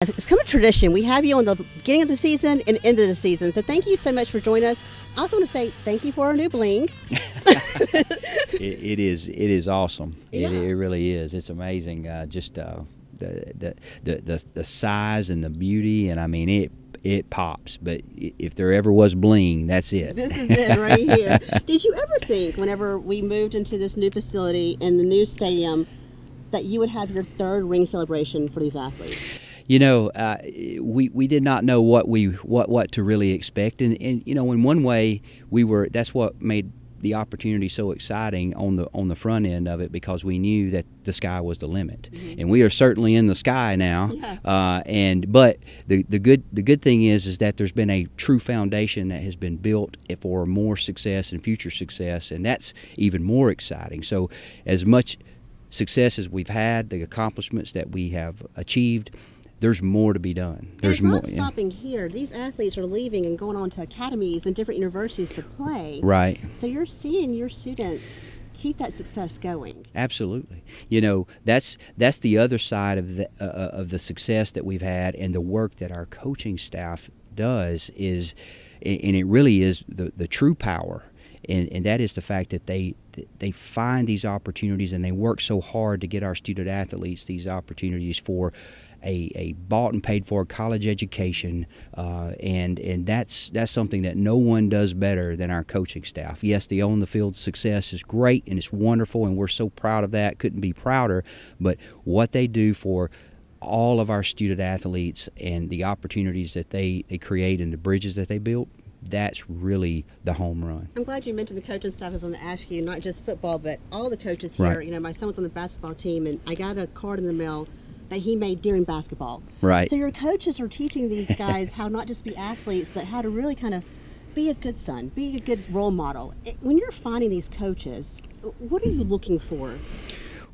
It's become a tradition. We have you on the beginning of the season and end of the season. So thank you so much for joining us. I also want to say thank you for our new bling. It is awesome. Yeah. It really is. It's amazing. Just the size and the beauty, and I mean it pops. But if there ever was bling, that's it. This is it right here. Did you ever think, whenever we moved into this new facility and the new stadium, that you would have your third ring celebration for these athletes? You know, we did not know what to really expect, and you know, in one way that's what made the opportunity so exciting on the front end of it, because we knew that the sky was the limit, and we are certainly in the sky now. Yeah. But the good thing is that there's been a true foundation that has been built for more success and future success, and that's even more exciting. So as much success as we've had, the accomplishments that we have achieved, there's more to be done. There's more. It's not stopping here. These athletes are leaving and going on to academies and different universities to play. Right. So you're seeing your students keep that success going. Absolutely. You know, that's the other side of the success that we've had, and the work that our coaching staff does is, and it really is the true power. And that is the fact that they find these opportunities, and they work so hard to get our student athletes these opportunities for a bought and paid for college education, and that's something that no one does better than our coaching staff. Yes, the on the field success is great and it's wonderful, and we're so proud of that. Couldn't be prouder. But what they do for all of our student athletes and the opportunities that they create and the bridges that they built, that's really the home run. I'm glad you mentioned the coaching staff. I was going to ask you, not just football, but all the coaches here. Right. You know, my son was on the basketball team, and I got a card in the mail that he made during basketball. Right. So your coaches are teaching these guys how not just be athletes, but how to really kind of be a good son, be a good role model. When you're finding these coaches, what are you looking for?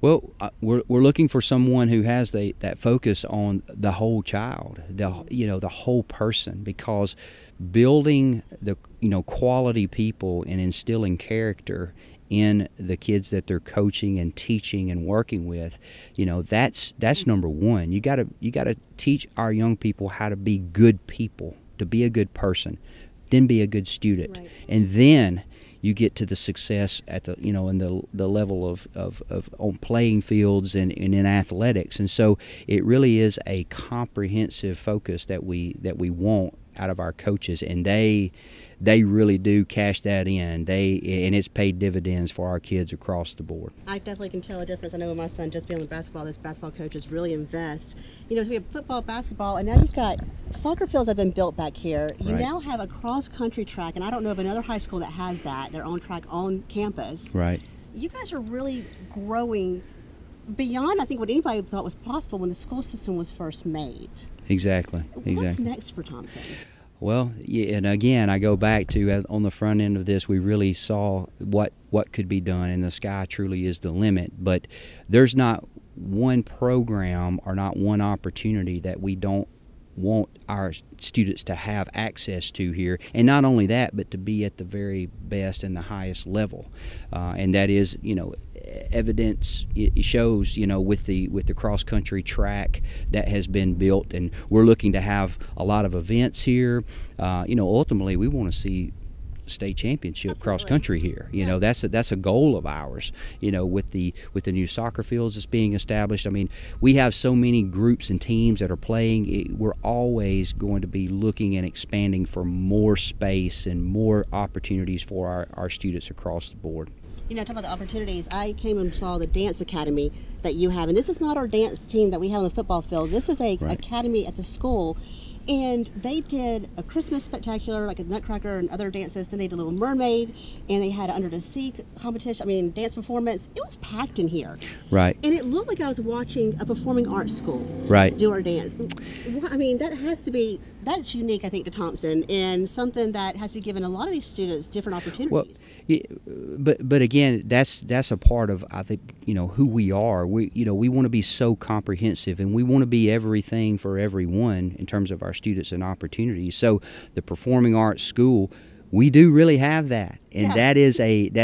Well, we're looking for someone who has that focus on the whole child, the whole person, because building the quality people and instilling character in the kids that they're coaching and teaching and working with, that's number one. You gotta teach our young people how to be good people, to be a good person, then be a good student, right. And then you get to the success at the in the level of on playing fields and in athletics. And so it really is a comprehensive focus that we want out of our coaches, and they really do cash that in. And it's paid dividends for our kids across the board. I definitely can tell a difference. I know with my son just being in basketball, those basketball coaches really invest. So we have football, basketball, and now you've got soccer fields that have been built back here. You Right. now have a cross-country track, and I don't know of another high school that has that, their own track on campus. Right. You guys are really growing beyond, I think, what anybody thought was possible when the school system was first made. Exactly. What's next for Thompson? Well, yeah, and again, I go back to, on the front end of this, we really saw what could be done, and the sky truly is the limit. But there's not one program or not one opportunity that we don't want our students to have access to here. And not only that, but to be at the very best and the highest level. And that is, evidence it shows, with the cross-country track that has been built, and we're looking to have a lot of events here. Ultimately we want to see state championship cross-country here. Yeah. That's a goal of ours. With the new soccer fields that's being established. I mean, we have so many groups and teams that are playing. We're always going to be looking and expanding for more space and more opportunities for our students across the board. Talking about the opportunities, I came and saw the dance academy that you have, and this is not our dance team that we have on the football field. This is a Right. academy at the school, and they did a Christmas spectacular, like a Nutcracker and other dances. Then they did Little Mermaid, and they had an Under the Sea competition. Dance performance. It was packed in here. Right. And it looked like I was watching a performing arts school. Right. Do our dance. That's unique, I think, to Thompson, and something that has to be given a lot of these students different opportunities. Well, yeah, but again, that's a part of, I think, who we are. We want to be so comprehensive, and we want to be everything for everyone in terms of our students and opportunities. So the performing arts school, we do really have that, and Yeah. that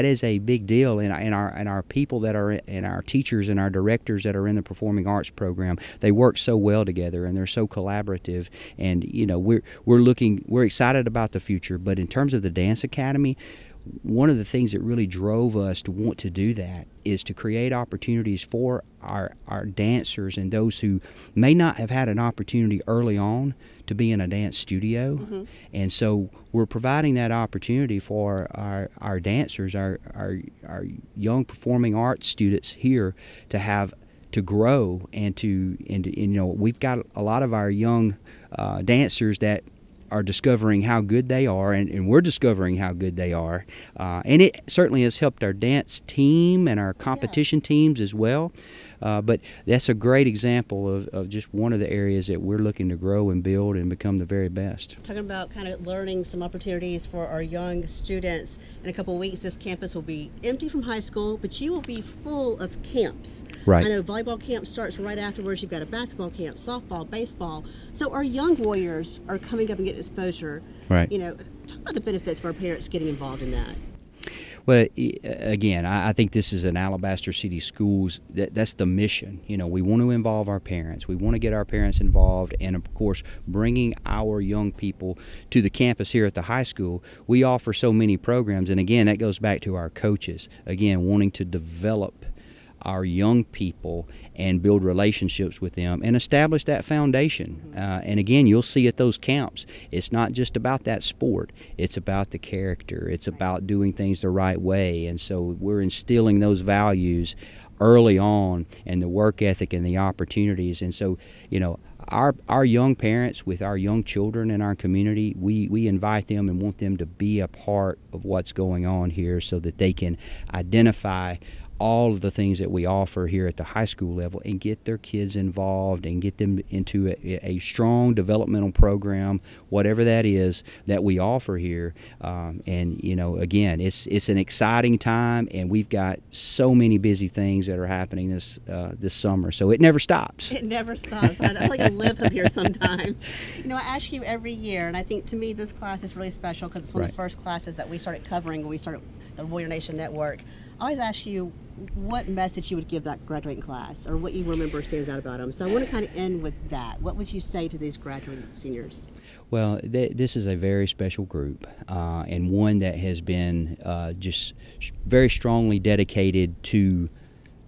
is a big deal. And our people that are, and our teachers and our directors that are in the performing arts program, they work so well together, and they're so collaborative. And we're excited about the future. But in terms of the dance academy, one of the things that really drove us to want to do that is to create opportunities for our dancers and those who may not have had an opportunity early on to be in a dance studio. Mm-hmm. And so we're providing that opportunity for our dancers, our young performing arts students here to grow and we've got a lot of our young dancers that are discovering how good they are, and we're discovering how good they are. And it certainly has helped our dance team and our competition teams as well. But that's a great example of just one of the areas that we're looking to grow and build and become the very best. Talking about kind of learning some opportunities for our young students. In a couple of weeks, this campus will be empty from high school, but you will be full of camps. Right. I know volleyball camp starts right afterwards. You've got a basketball camp, softball, baseball. So our young warriors are coming up and getting exposure. Right. Talk about the benefits for our parents getting involved in that. Well, again, I think this is an Alabaster City Schools, that's the mission. We want to involve our parents. We want to get our parents involved, and of course, bringing our young people to the campus here at the high school. We offer so many programs, and again, that goes back to our coaches. Again, wanting to develop our young people and build relationships with them and establish that foundation. And again, you'll see at those camps, it's not just about that sport, it's about the character, it's about doing things the right way. And so we're instilling those values early on, and the work ethic and the opportunities. And so, our young parents with our young children in our community, we invite them and want them to be a part of what's going on here so that they can identify all of the things that we offer here at the high school level and get their kids involved and get them into a strong developmental program, whatever that is that we offer here. Again, it's an exciting time, and we've got so many busy things that are happening this summer, so it never stops. It never stops. I feel like I live up here sometimes. I ask you every year, and I think to me this class is really special because it's one of the first classes that we started covering when we started the Warrior Nation Network. I always ask you what message you would give that graduating class, or what you remember stands out about them. So I want to kind of end with that. What would you say to these graduating seniors? Well, this is a very special group, and one that has been just very strongly dedicated to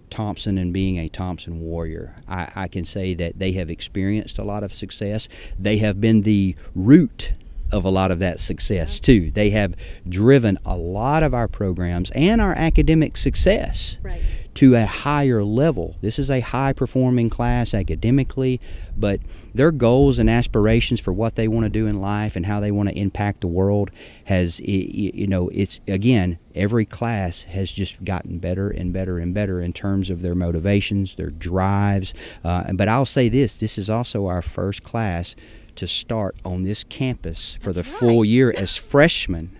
Thompson and being a Thompson warrior. I can say that they have experienced a lot of success. They have been the root of a lot of that success too. They have driven a lot of our programs and our academic success to a higher level. This is a high performing class academically, but their goals and aspirations for what they want to do in life and how they want to impact the world it's again, every class has just gotten better and better and better in terms of their motivations, their drives. But I'll say this is also our first class to start on this campus for the full year as freshmen,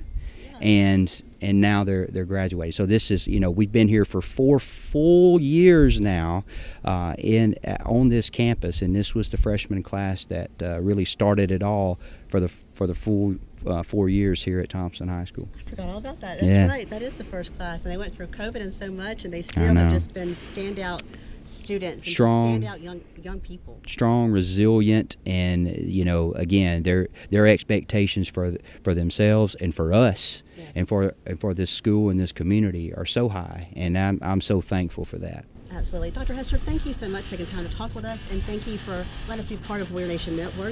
and now they're graduating. So this is, we've been here for 4 full years now on this campus, and this was the freshman class that really started it all for the full 4 years here at Thompson High School. I forgot all about that. That's right. That is the first class, and they went through COVID and so much, and they still have just been standout students and strong, just stand out young people. Strong, resilient, and again, their expectations for themselves and for us and for this school and this community are so high, and I'm so thankful for that. Absolutely. Dr. Hester, thank you so much for taking time to talk with us, and thank you for letting us be part of Warrior Nation Network.